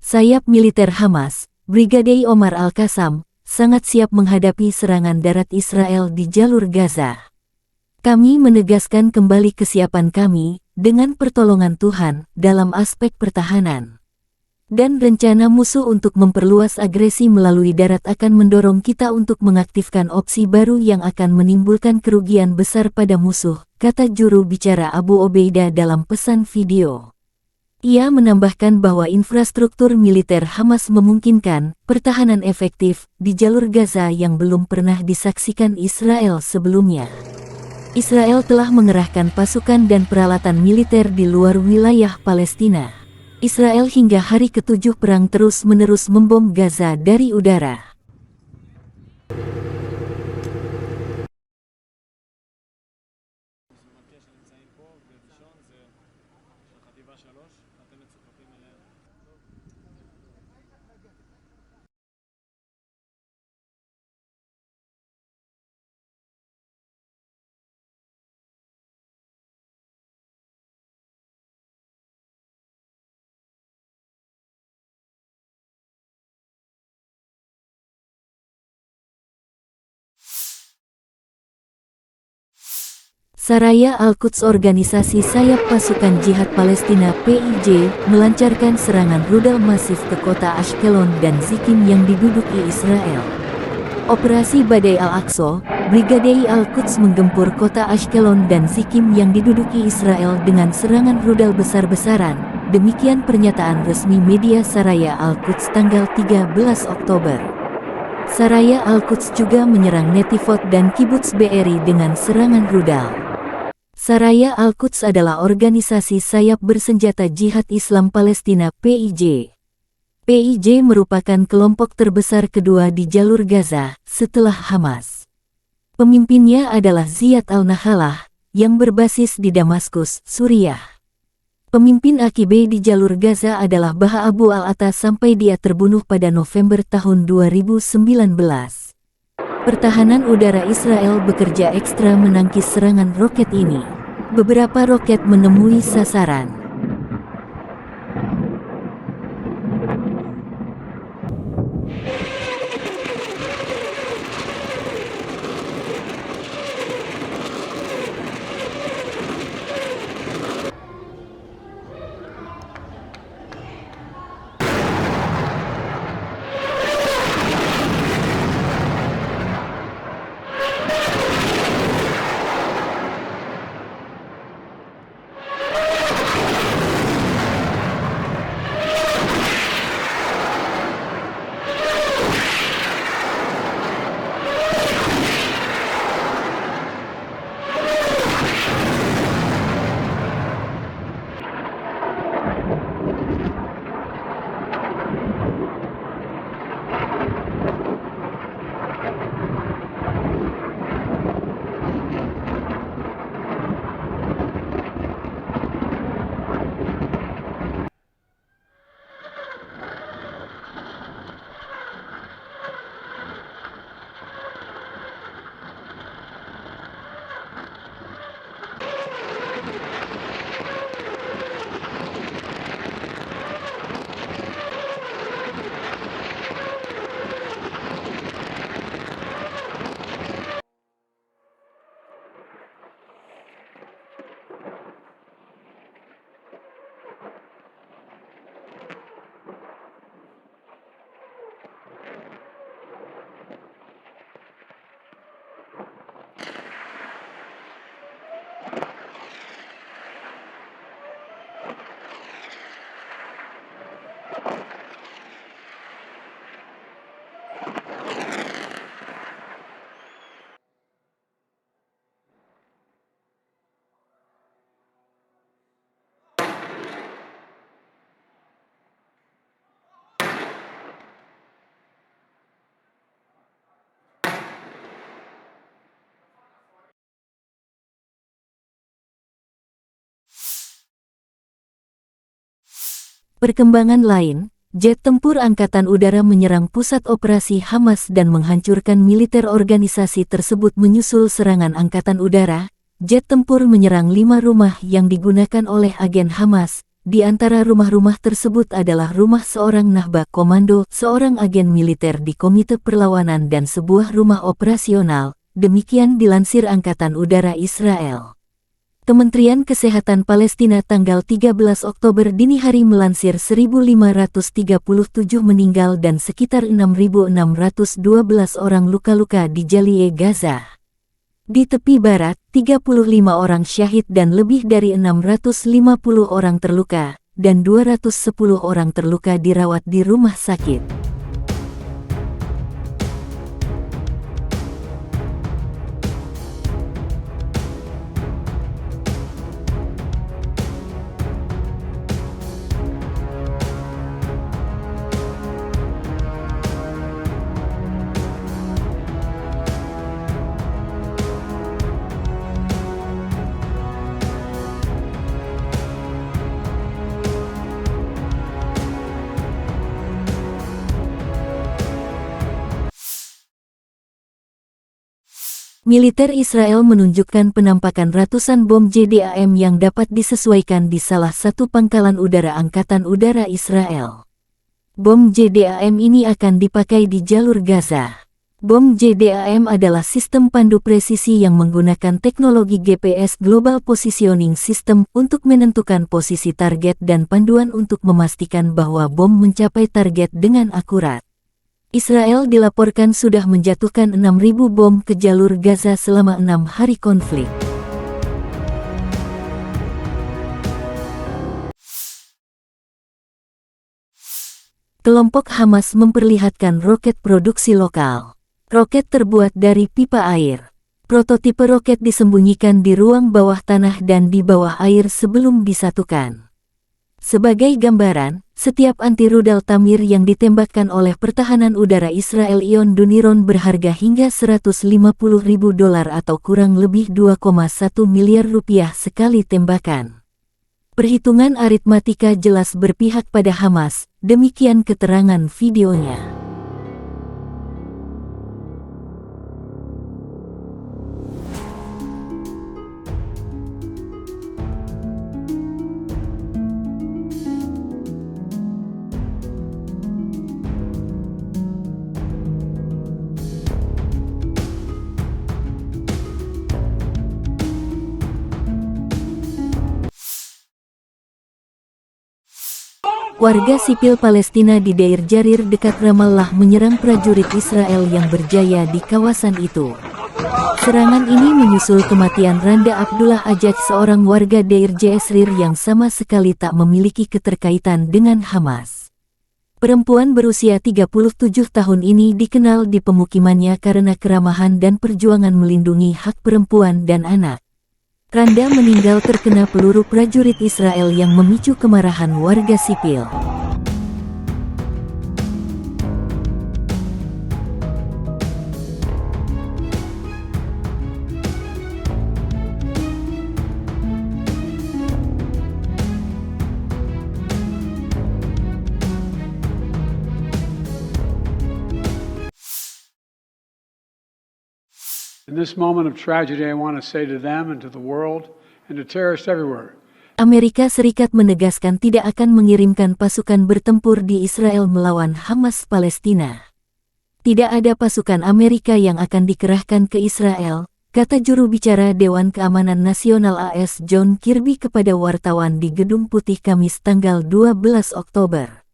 Sayap militer Hamas, Brigadir Omar Al-Qassam, sangat siap menghadapi serangan darat Israel di jalur Gaza. Kami menegaskan kembali kesiapan kami, dengan pertolongan Tuhan, dalam aspek pertahanan. Dan rencana musuh untuk memperluas agresi melalui darat akan mendorong kita untuk mengaktifkan opsi baru yang akan menimbulkan kerugian besar pada musuh, kata juru bicara Abu Obeidah dalam pesan video. Ia menambahkan bahwa infrastruktur militer Hamas memungkinkan pertahanan efektif di jalur Gaza yang belum pernah disaksikan Israel sebelumnya. Israel telah mengerahkan pasukan dan peralatan militer di luar wilayah Palestina. Israel hingga hari ke-7 perang terus-menerus membom Gaza dari udara. Saraya Al-Quds, organisasi sayap pasukan jihad Palestina PIJ, melancarkan serangan rudal masif ke kota Ashkelon dan Zikim yang diduduki Israel. Operasi Badai Al-Aqsa, Brigadir Al-Quds menggempur kota Ashkelon dan Zikim yang diduduki Israel dengan serangan rudal besar-besaran. Demikian pernyataan resmi media Saraya Al-Quds tanggal 13 Oktober. Saraya Al-Quds juga menyerang Netivot dan Kibbutz Be'eri dengan serangan rudal. Saraya Al-Quds adalah organisasi sayap bersenjata jihad Islam Palestina PIJ. PIJ merupakan kelompok terbesar kedua di jalur Gaza, setelah Hamas. Pemimpinnya adalah Ziyad al-Nakhalah, yang berbasis di Damaskus, Suriah. Pemimpin AKB di jalur Gaza adalah Baha Abu al-Atta sampai dia terbunuh pada November tahun 2019. Pertahanan udara Israel bekerja ekstra menangkis serangan roket ini. Beberapa roket menemui sasaran. Perkembangan lain, jet tempur Angkatan Udara menyerang pusat operasi Hamas dan menghancurkan militer organisasi tersebut. Menyusul serangan Angkatan Udara, jet tempur menyerang 5 rumah yang digunakan oleh agen Hamas Di antara rumah-rumah tersebut adalah rumah seorang nahbak komando, seorang agen militer di Komite Perlawanan dan sebuah rumah operasional, demikian dilansir Angkatan Udara Israel. Kementerian Kesehatan Palestina tanggal 13 Oktober dini hari melansir 1.537 meninggal dan sekitar 6.612 orang luka-luka di Jaliyeh Gaza. Di tepi barat, 35 orang syahid dan lebih dari 650 orang terluka, dan 210 orang terluka dirawat di rumah sakit. Militer Israel menunjukkan penampakan ratusan bom JDAM yang dapat disesuaikan di salah satu pangkalan udara Angkatan Udara Israel. Bom JDAM ini akan dipakai di jalur Gaza. Bom JDAM adalah sistem pandu presisi yang menggunakan teknologi GPS Global Positioning System untuk menentukan posisi target dan panduan untuk memastikan bahwa bom mencapai target dengan akurat. Israel dilaporkan sudah menjatuhkan 6.000 bom ke jalur Gaza selama 6 hari konflik. Kelompok Hamas memperlihatkan roket produksi lokal. Roket terbuat dari pipa air. Prototipe roket disembunyikan di ruang bawah tanah dan di bawah air sebelum disatukan. Sebagai gambaran, setiap anti-rudal Tamir yang ditembakkan oleh pertahanan udara Israel Ion Duniron berharga hingga $150.000 atau kurang lebih 2,1 miliar rupiah sekali tembakan. Perhitungan aritmatika jelas berpihak pada Hamas, demikian keterangan videonya. Warga sipil Palestina di Deir Jarir dekat Ramallah menyerang prajurit Israel yang berjaya di kawasan itu. Serangan ini menyusul kematian Randa Abdullah Ajaj, seorang warga Deir Jarir yang sama sekali tak memiliki keterkaitan dengan Hamas. Perempuan berusia 37 tahun ini dikenal di pemukimannya karena keramahan dan perjuangan melindungi hak perempuan dan anak. Randa meninggal terkena peluru prajurit Israel yang memicu kemarahan warga sipil. In this moment of tragedy, I want to say to them and to the world and to terrorists everywhere. Amerika Serikat menegaskan tidak akan mengirimkan pasukan bertempur di Israel melawan Hamas Palestina. Tidak ada pasukan Amerika yang akan dikerahkan ke Israel, kata juru bicara Dewan Keamanan Nasional AS John Kirby kepada wartawan di Gedung Putih Kamis tanggal 12 Oktober.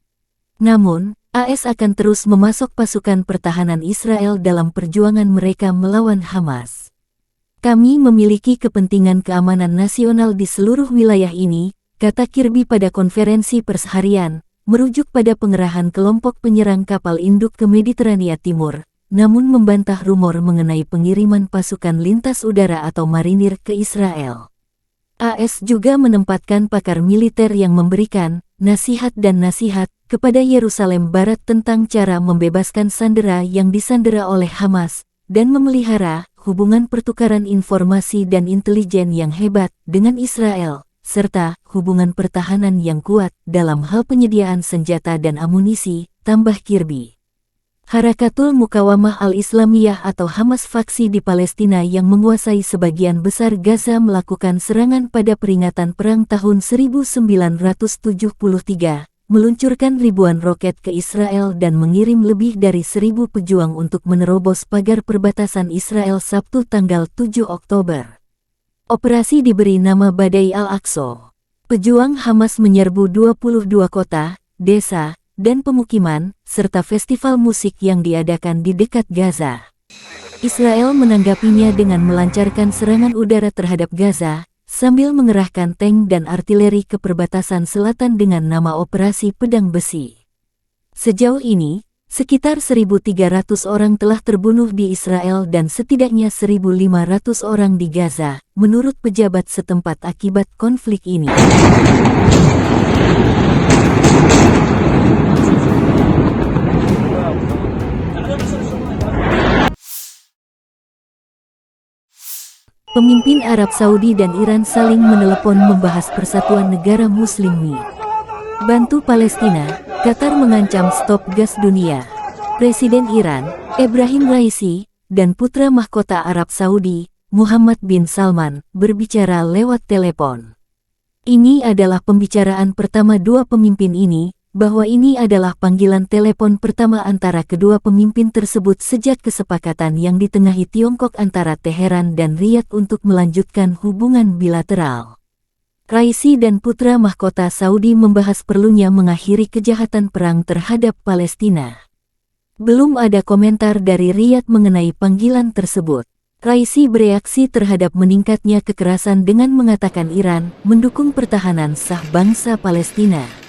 Namun, AS akan terus memasok pasukan pertahanan Israel dalam perjuangan mereka melawan Hamas. Kami memiliki kepentingan keamanan nasional di seluruh wilayah ini, kata Kirby pada konferensi pers harian, merujuk pada pengerahan kelompok penyerang kapal induk ke Mediterania Timur, namun membantah rumor mengenai pengiriman pasukan lintas udara atau marinir ke Israel. AS juga menempatkan pakar militer yang memberikan nasihat kepada Yerusalem Barat tentang cara membebaskan sandera yang disandera oleh Hamas, dan memelihara hubungan pertukaran informasi dan intelijen yang hebat dengan Israel, serta hubungan pertahanan yang kuat dalam hal penyediaan senjata dan amunisi, tambah Kirby. Harakatul Mukawamah Al-Islamiyah atau Hamas faksi di Palestina yang menguasai sebagian besar Gaza melakukan serangan pada peringatan perang tahun 1973, meluncurkan ribuan roket ke Israel dan mengirim lebih dari 1.000 pejuang untuk menerobos pagar perbatasan Israel Sabtu tanggal 7 Oktober. Operasi diberi nama Badai Al-Aqsa. Pejuang Hamas menyerbu 22 kota, desa, dan pemukiman, serta festival musik yang diadakan di dekat Gaza. Israel menanggapinya dengan melancarkan serangan udara terhadap Gaza, sambil mengerahkan tank dan artileri ke perbatasan selatan dengan nama Operasi Pedang Besi. Sejauh ini, sekitar 1.300 orang telah terbunuh di Israel dan setidaknya 1.500 orang di Gaza, menurut pejabat setempat akibat konflik ini. Pemimpin Arab Saudi dan Iran saling menelepon membahas persatuan negara Muslim. Bantu Palestina, Qatar mengancam stop gas dunia. Presiden Iran, Ebrahim Raisi, dan putra mahkota Arab Saudi, Muhammad bin Salman, berbicara lewat telepon. Ini adalah pembicaraan pertama dua pemimpin ini, bahwa ini adalah panggilan telepon pertama antara kedua pemimpin tersebut sejak kesepakatan yang ditengahi Tiongkok antara Teheran dan Riyadh untuk melanjutkan hubungan bilateral. Raisi dan putra mahkota Saudi membahas perlunya mengakhiri kejahatan perang terhadap Palestina. Belum ada komentar dari Riyadh mengenai panggilan tersebut. Raisi bereaksi terhadap meningkatnya kekerasan dengan mengatakan Iran mendukung pertahanan sah bangsa Palestina.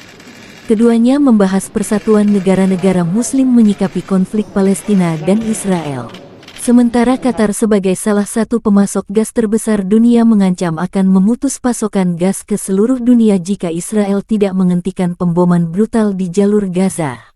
Keduanya membahas persatuan negara-negara Muslim menyikapi konflik Palestina dan Israel. Sementara Qatar sebagai salah satu pemasok gas terbesar dunia mengancam akan memutus pasokan gas ke seluruh dunia jika Israel tidak menghentikan pemboman brutal di jalur Gaza.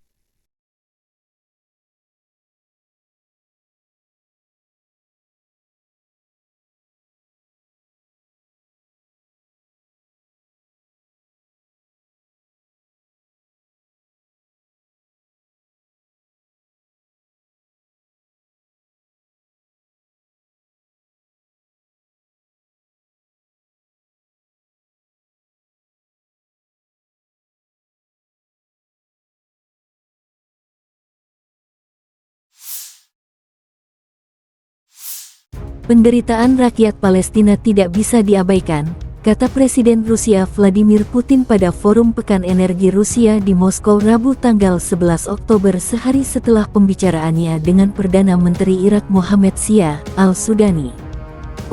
Penderitaan rakyat Palestina tidak bisa diabaikan, kata Presiden Rusia Vladimir Putin pada Forum Pekan Energi Rusia di Moskow Rabu tanggal 11 Oktober sehari setelah pembicaraannya dengan Perdana Menteri Irak Mohammed Shia al-Sudani.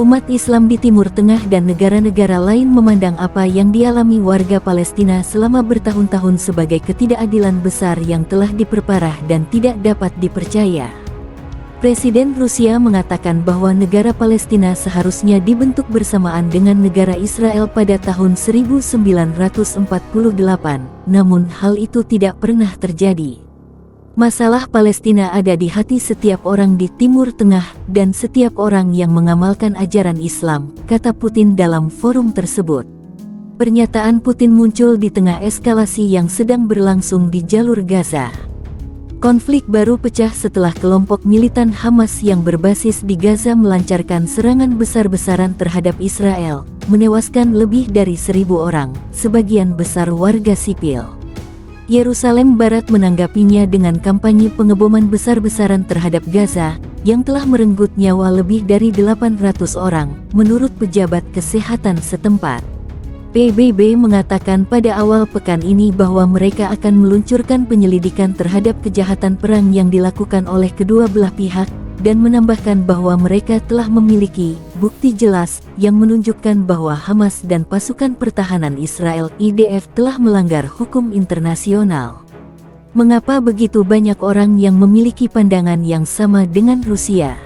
Umat Islam di Timur Tengah dan negara-negara lain memandang apa yang dialami warga Palestina selama bertahun-tahun sebagai ketidakadilan besar yang telah diperparah dan tidak dapat dipercaya. Presiden Rusia mengatakan bahwa negara Palestina seharusnya dibentuk bersamaan dengan negara Israel pada tahun 1948, namun hal itu tidak pernah terjadi. Masalah Palestina ada di hati setiap orang di Timur Tengah dan setiap orang yang mengamalkan ajaran Islam, kata Putin dalam forum tersebut. Pernyataan Putin muncul di tengah eskalasi yang sedang berlangsung di jalur Gaza. Konflik baru pecah setelah kelompok militan Hamas yang berbasis di Gaza melancarkan serangan besar-besaran terhadap Israel, menewaskan lebih dari 1.000 orang, sebagian besar warga sipil. Yerusalem Barat menanggapinya dengan kampanye pengeboman besar-besaran terhadap Gaza, yang telah merenggut nyawa lebih dari 800 orang, menurut pejabat kesehatan setempat. PBB mengatakan pada awal pekan ini bahwa mereka akan meluncurkan penyelidikan terhadap kejahatan perang yang dilakukan oleh kedua belah pihak, dan menambahkan bahwa mereka telah memiliki bukti jelas yang menunjukkan bahwa Hamas dan pasukan pertahanan Israel IDF telah melanggar hukum internasional. Mengapa begitu banyak orang yang memiliki pandangan yang sama dengan Rusia?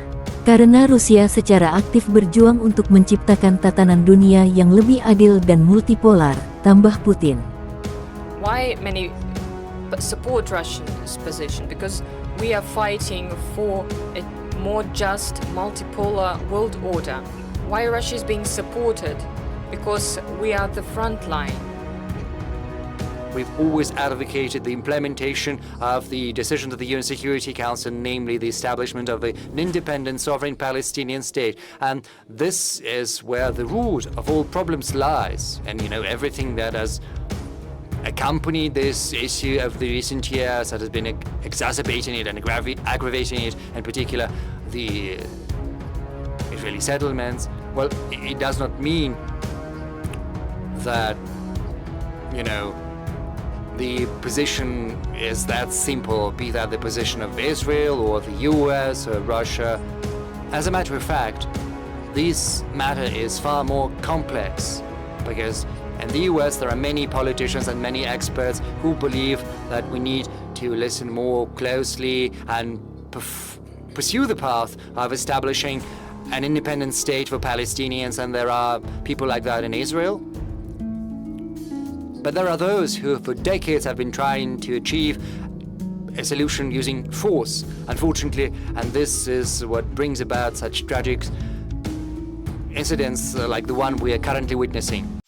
Karena Rusia secara aktif berjuang untuk menciptakan tatanan dunia yang lebih adil dan multipolar, tambah Putin. Why many support Russia's position? Because we are fighting for a more just multipolar world order. Why Russia is being supported? Because we are the front line. we've always advocated the implementation of the decisions of the UN Security Council, namely the establishment of an independent sovereign Palestinian state. And this is where the root of all problems lies. And everything that has accompanied this issue of the recent years, that has been exacerbating it and aggravating it, in particular the Israeli settlements, well, it does not mean that the position is that simple, be that the position of Israel or the US or Russia. As a matter of fact, this matter is far more complex, because in the US there are many politicians and many experts who believe that we need to listen more closely and pursue the path of establishing an independent state for Palestinians, and there are people like that in Israel. But there are those who for decades have been trying to achieve a solution using force, unfortunately, and this is what brings about such tragic incidents like the one we are currently witnessing.